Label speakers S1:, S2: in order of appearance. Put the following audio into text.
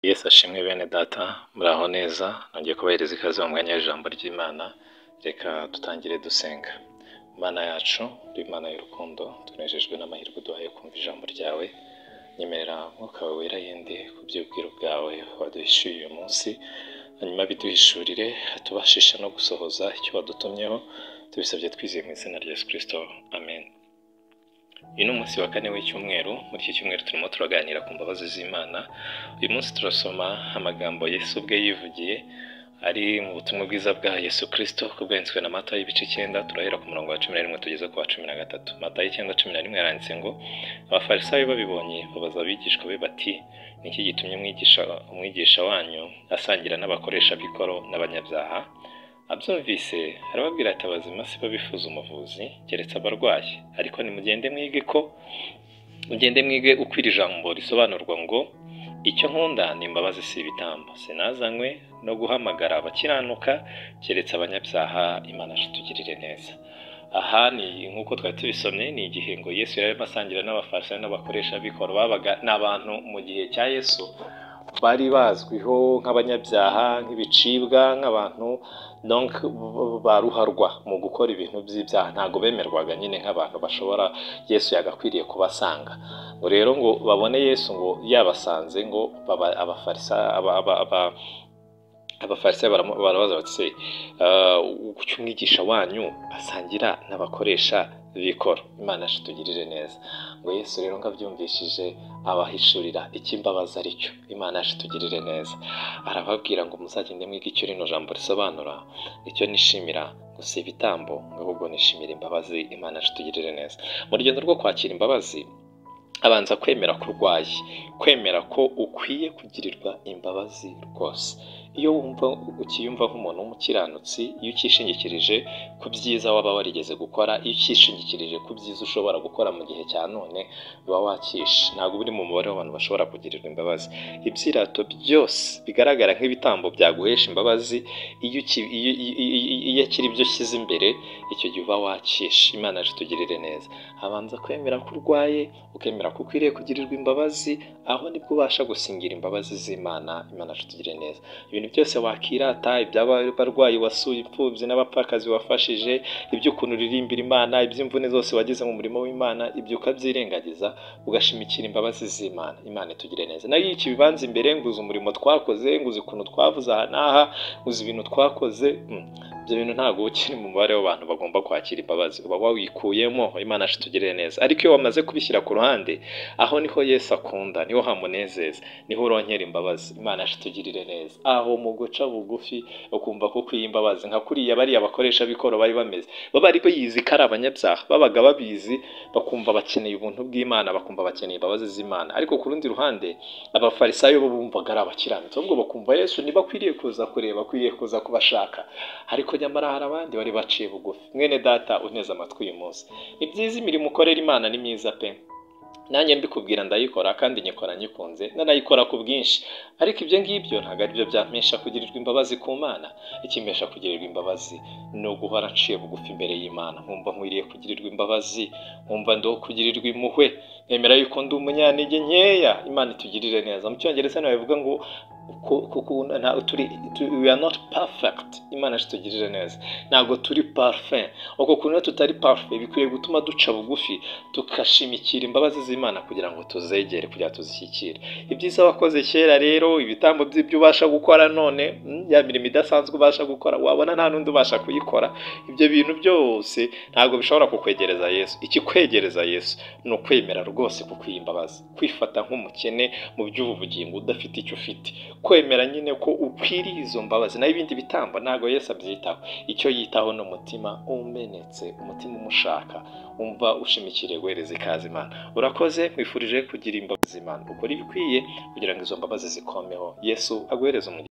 S1: Yesu ashimwe bene data muraho neza nongeye kubahereza ikaze mu mwanya w'ijambo ry'Imana. Reka dutangire dusenga. Mana yacu uri Imana y'urukundo, tunejejwe n'amahirwe duhaye kumva ijambo ryawe. Nyemerera Mwuka wawe wera yende ku by'ubwiru bwawe waduhishuye uyu munsi, hanyuma biduhishurire tubashisha no gusohoza icyo wadutumyeho, tubisabye twizeye mu izina rya Yesu Kristo, amen. Uyu ni umunsi wa kane w'icyumweru. Muri iki cyumweru turimo turaganira ku mbabazi z'Imana. Uyu munsi turasoma amagambo Yesu ubwe yivugiye ari mu butumwa bwiza bwa Yesu Kristo ko bwanditswe na Matayo ibice 9. Turahera ku murongo wa 11 tugeze ku wa 13. Matayo 9:11 yaranditse ngo, abafarisayo babibonye babaza abigishwa be bati, niki gitumye umwigisha wanyu asangira n'abakoresha b'ikoro n'abanyabyaha? Abyumvise arababwira ati, abazima si bo bifuza umuvuzi keretse abarwayi, ariko nimugende mwige uko iri jambo risobanurwa ngo, icyo nkunda ni imbabazi si ibitambo, sinazanywe no guhamagara abakiranuka keretse abanyabyaha, Imana itugirire neza. Aha ni nk'uko twari tubisomye, ni igihe ngo Yesu yari arimo asangira n'abafarisayo n'abakoresha b'ikoro. Babaga n'abantu mu gihe cya Yesu bari bazwiho nk'abanyabyaha, nk'ibicibwa, nk'abantu donc baruharwa mu gukora ibintu by'ibyaha. Ntago bemerwaga nyine nk'abantu bashobora Yesu yagakwiriye kubasanga. Ngo rero ngo babone Yesu ngo yabasanze, ngo abafarisayo barabaza bati, kuki umwigisha wanyu asangira n'abakoresha b'ikoro? Imana itugirire neza. Ngo Yesu rero ngabyumvishije abahishurira icy'imbabazi ari cyo. Imana itugirire neza. Arababwira ngo muzagende mwige icyo rino jambo risobanura. Icyo nishimira ngo si ibitambo, ahubwo nishimira imbabazi. Imana itugirire neza. Mu rugendo rwo kwakira imbabazi abanza kwemera ko urwaye, kwemera ko ukwiye kugirirwa imbabazi rwose. Iyo wumva ukiyumva nk'umuntu w'umukiranutsi, iyo ukishingikirije ku byiza waba warigeze gukora, iyo ukishingikirije ku byiza ushobora gukora mu gihe cya none, uba wakishe. Ntabwo uri mu mubare w'abantu bashobora kugirirwa imbabazi. Ibyirato byose bigaragara nk'ibitambo byaguhesha imbabazi, iyo akiri byo ushyize imbere, icyo gihe uba wakishe. Imana itugirire neza. Abanza kwemera ko urwaye, ukemera ko ukwiriye kugirirwa imbabazi, aho nibwo ubasha gusingira imbabazi z'Imana. Imana itugirire neza. Ibintu byose wakirata, iby'abarwayi wasuye, imfubyi n'abapfakazi wafashije, iby'ukuntu uririmbira Imana, iby'imvune zose wagize mu murimo w'Imana, ibyo ukabyirengagiza ugashimikira imbabazi z'Imana. Imana itugirire neza. Nayo iki bibanza imbere, nguze umurimo twakoze, nguze ukuntu twavuze aha n'aha, nguze ibintu twakoze, ibyo bintu ntabwo ukiri mu mubare w'abantu bagomba kwakira imbabazi, uba wawikuyemo. Imana itugirire neza. Ariko iyo wamaze kubishyira ku ruhande, aho niho Yesu akunda, niho hamunezeza, niho uronkera imbabazi. Imana itugirire neza. Aho mu guca bugufi ukumva ko ukwiye imbabazi, nka kuriya bariya bakoresha b'ikoro bari bameze. Bari bayizi ko ari abanyabyaha, babaga babizi, bakumva bakeneye ubuntu bw'Imana, bakumva bakeneye imbabazi z'Imana. Ariko ku rundi ruhande abafarisayo bo bumvaga ari abakiranutsi, ahubwo bakumva Yesu niba akwiriye kuza kureba, akwiriye kuza kubashaka. Ariko nyamara hari abandi bari baciye bugufi. Mwene data uneze amatwi uyu munsi, ni byiza imirimo ukorera Imana ni myiza pe. Nanjye mbikubwira ndayikora, kandi nyikora nyikunze, nanayikora ku bwinshi. Ariko ibyo ngibyo ntabwo ari byo byampesha kugirirwa imbabazi ku Mana. Ikimpesha kugirirwa imbabazi ni uguhora nciye bugufi imbere y'Imana, nkumva nkwiriye kugirirwa imbabazi, nkumva ndo kugirirwa impuhwe, nemera yuko ndi umunyantege nkeya. Imana itugirire neza. Mu Cyongereza nawe bavuga ngo we are not perfect. Imana itugirire neza. Ntabwo turi parfait. Uko kuntu tutari parfait bikwiye gutuma duca bugufi, tukashimikira imbabazi z'Imana kugira ngo tuzegere, kugira tuzishyikire. Ibyiza wakoze kera rero, ibitambo by'ibyo ubasha gukora none, ya mirimo idasanzwe ubasha gukora, wabona nta n'undi ubasha kuyikora. Ibyo bintu byose ntabwo bishobora kukwegereza Yesu. Ikikwegereza Yesu ni ukwemera rwose kukwiye imbabazi, kwifata nk'umukene mu by'ubu bugingo udafite icyo ufite, kwemera nyine ko ukwiriye izo mbabazi. Naho ibindi bitambo ntabwo Yesu abyitaho. Icyo yitaho ni umutima umenetse, umutima umushaka, umva ushimikiriye guhereza ikaze Imana. Urakoze, mwifurije kugira imbabazi Imana, ukora ibikwiye kugira ngo izo mbabazi zikomeho. Yesu aguhereze umugisha.